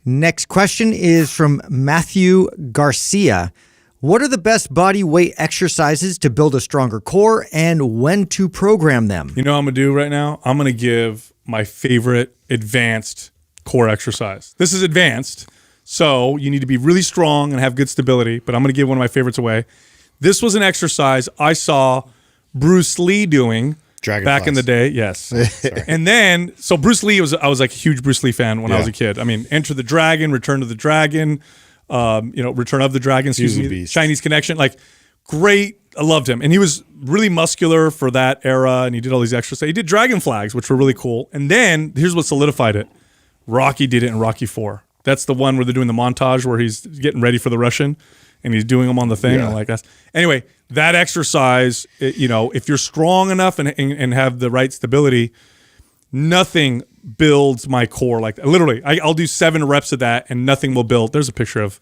Next question is from Matthew Garcia. What are the best body weight exercises to build a stronger core and when to program them? You know what I'm going to do right now? I'm going to give my favorite advanced core exercise. This is advanced, so you need to be really strong and have good stability, but I'm going to give one of my favorites away. This was an exercise I saw Bruce Lee doing back in the day. Yes. And then, so Bruce Lee, I was like a huge Bruce Lee fan when I was a kid. I mean, Enter the Dragon, Return to the Dragon, Return of the Dragon, Chinese Connection, like great. I loved him. And he was really muscular for that era, and he did all these exercises. He did dragon flags, which were really cool. And then, here's what solidified it. Rocky did it in Rocky 4. That's the one where they're doing the montage where he's getting ready for the Russian, and he's doing them on the thing. Yeah. I'm like, anyway, that exercise, if you're strong enough and have the right stability, nothing builds my core like that. Literally, I'll do 7 reps of that, and nothing will build. There's a picture of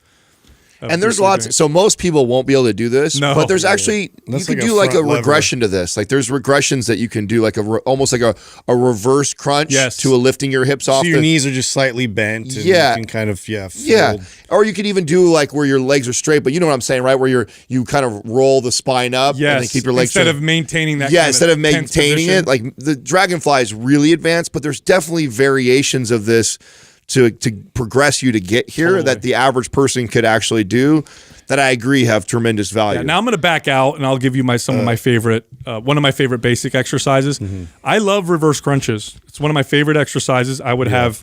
and there's lots. So most people won't be able to do this, but there's actually you can do like a regression to this. Like there's regressions that you can do, like almost like a reverse crunch to a lifting your hips off. So your knees are just slightly bent. And you can kind of fold. Or you could even do like where your legs are straight, but you know what I'm saying, right? Where you kind of roll the spine up and then keep your legs instead of maintaining that. Yeah, instead of maintaining it, like the dragonfly is really advanced, but there's definitely variations of this to progress you to get here that the average person could actually do that I agree have tremendous value. Yeah, now I'm going to back out and I'll give you some of my favorite, one of my favorite basic exercises. I love reverse crunches. It's one of my favorite exercises. I would have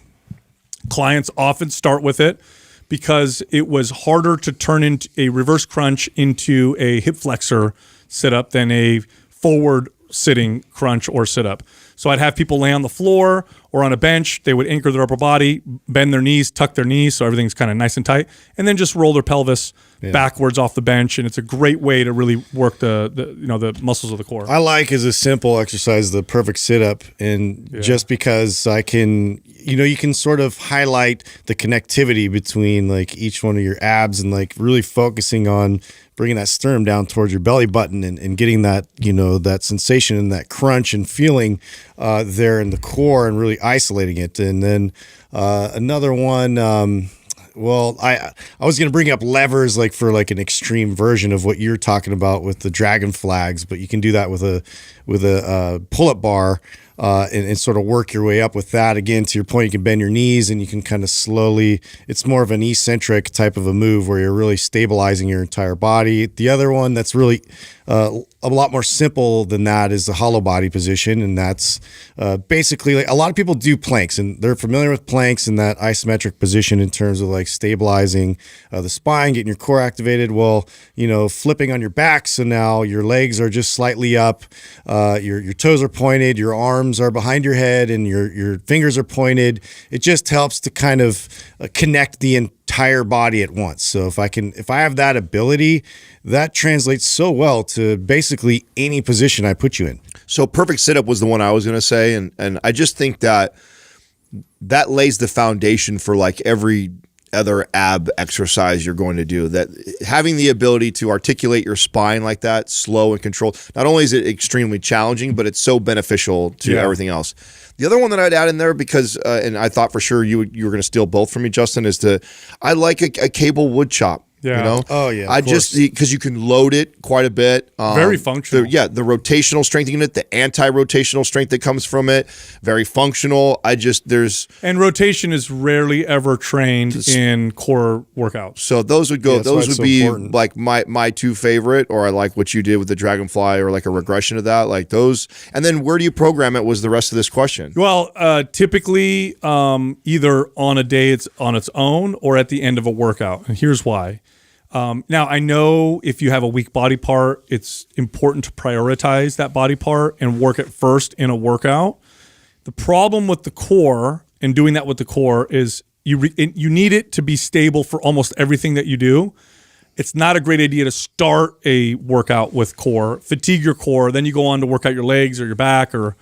clients often start with it because it was harder to turn into a reverse crunch into a hip flexor sit-up than a forward sitting crunch or sit-up. So I'd have people lay on the floor or on a bench. They would anchor their upper body, bend their knees, tuck their knees so everything's kind of nice and tight, and then just roll their pelvis backwards off the bench. And it's a great way to really work the muscles of the core. I like as a simple exercise the perfect sit-up, and just because I can, you can sort of highlight the connectivity between like each one of your abs and like really focusing on bringing that sternum down towards your belly button and getting that, that sensation and that crunch and feeling there in the core and really isolating it. And then another one, I was going to bring up levers like for like an extreme version of what you're talking about with the dragon flags, but you can do that with a pull-up bar. And sort of work your way up with that. Again, to your point, you can bend your knees and you can kind of slowly, it's more of an eccentric type of a move where you're really stabilizing your entire body. The other one that's really a lot more simple than that is the hollow body position. And that's basically like a lot of people do planks and they're familiar with planks in that isometric position in terms of like stabilizing the spine, getting your core activated. Well, flipping on your back. So now your legs are just slightly up, your toes are pointed, your arms are behind your head and your fingers are pointed. It just helps to kind of connect the entire body at once. So if I have that ability, that translates so well to basically any position I put you in. So perfect sit-up was the one I was going to say. And I just think that lays the foundation for like every other ab exercise you're going to do, that having the ability to articulate your spine like that, slow and controlled, not only is it extremely challenging, but it's so beneficial to everything else. The other one that I'd add in there because, and I thought for sure you were going to steal both from me, Justin, is I like a cable wood chop. Yeah. Oh yeah. I just because you can load it quite a bit. Very functional. The rotational strength in it, the anti-rotational strength that comes from it, very functional. And rotation is rarely ever trained in core workouts. So those would go. Yeah, those would so be important. like my two favorite, or I like what you did with the dragonfly, or like a regression of that, like those. And then where do you program it? Was the rest of this question? Well, typically either on a day it's on its own or at the end of a workout. And here's why. Now, I know if you have a weak body part, it's important to prioritize that body part and work it first in a workout. The problem with the core and doing that with the core is you need it to be stable for almost everything that you do. It's not a great idea to start a workout with core, fatigue your core, then you go on to work out your legs or your back or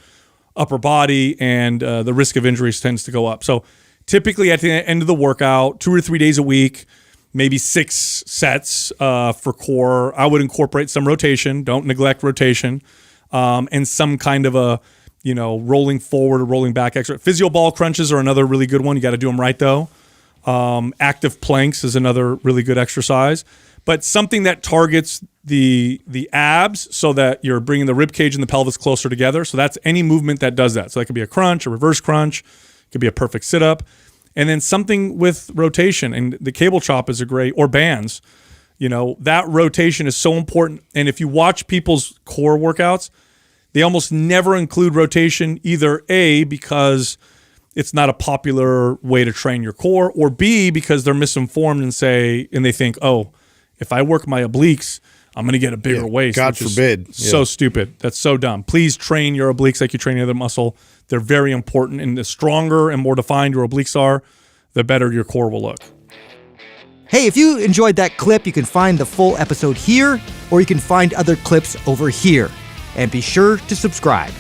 upper body, and the risk of injuries tends to go up. So typically at the end of the workout, 2 or 3 days a week, maybe 6 sets for core. I would incorporate some rotation. Don't neglect rotation. And some kind of a, rolling forward or rolling back exercise. Physio ball crunches are another really good one. You got to do them right, though. Active planks is another really good exercise, but something that targets the abs so that you're bringing the rib cage and the pelvis closer together. So that's any movement that does that. So that could be a crunch, a reverse crunch, it could be a perfect sit up, and then something with rotation. And the cable chop is a great, or bands. You know, that rotation is so important. And if you watch people's core workouts, they almost never include rotation, either A, because it's not a popular way to train your core, or B, because they're misinformed and they think, oh, if I work my obliques, I'm going to get a bigger waist. God forbid. So stupid. That's so dumb. Please train your obliques like you train any other muscle. They're very important. And the stronger and more defined your obliques are, the better your core will look. Hey, if you enjoyed that clip, you can find the full episode here, or you can find other clips over here. And be sure to subscribe.